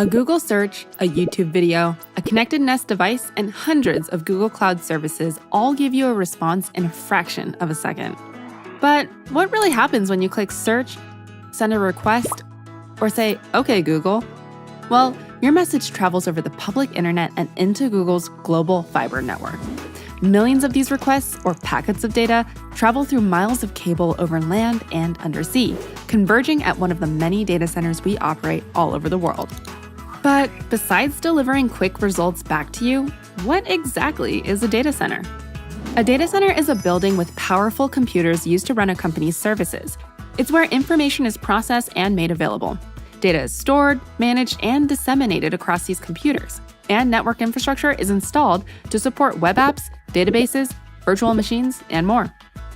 A Google search, a YouTube video, a connected Nest device, and hundreds of Google Cloud services all give you a response in a fraction of a second. But what really happens when you click search, send a request, or say, "Okay, Google"? Well, your message travels over the public internet and into Google's global fiber network. Millions of these requests or packets of data travel through miles of cable over land and undersea, converging at one of the many data centers we operate all over the world. But besides delivering quick results back to you, what exactly is a data center? A data center is a building with powerful computers used to run a company's services. It's where information is processed and made available. Data is stored, managed, and disseminated across these computers, and network infrastructure is installed to support web apps, databases, virtual machines, and more.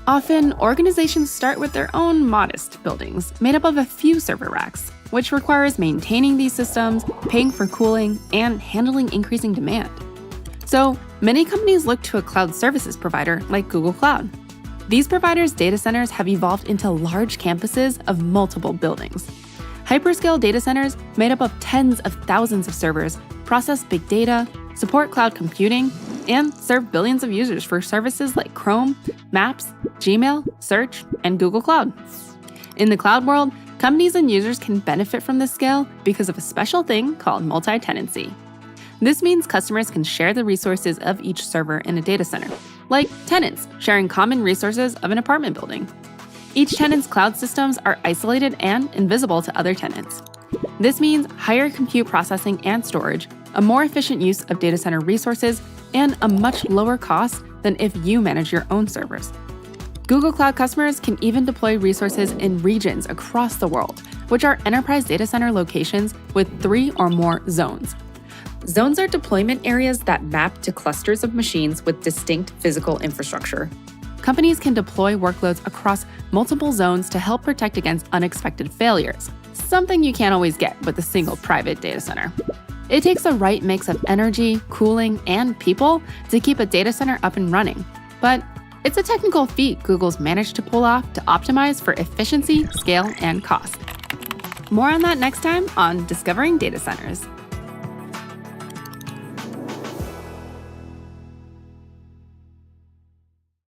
Often, organizations start with their own modest buildings made up of a few server racks, which requires maintaining these systems, paying for cooling, and handling increasing demand. So, many companies look to a cloud services provider like Google Cloud. These providers' data centers have evolved into large campuses of multiple buildings. Hyperscale data centers, made up of tens of thousands of servers, process big data, support cloud computing, and serve billions of users for services like Chrome, Maps, Gmail, Search, and Google Cloud. In the cloud world, companies and users can benefit from this scale because of a special thing called multi-tenancy. This means customers can share the resources of each server in a data center, like tenants sharing common resources of an apartment building. Each tenant's cloud systems are isolated and invisible to other tenants. This means higher compute processing and storage, a more efficient use of data center resources, and a much lower cost than if you manage your own servers. Google Cloud customers can even deploy resources in regions across the world, which are enterprise data center locations with 3 or more zones. Zones are deployment areas that map to clusters of machines with distinct physical infrastructure. Companies can deploy workloads across multiple zones to help protect against unexpected failures, something you can't always get with a single private data center. It takes the right mix of energy, cooling, and people to keep a data center up and running. But it's a technical feat Google's managed to pull off to optimize for efficiency, scale, and cost. More on that next time on Discovering Data Centers.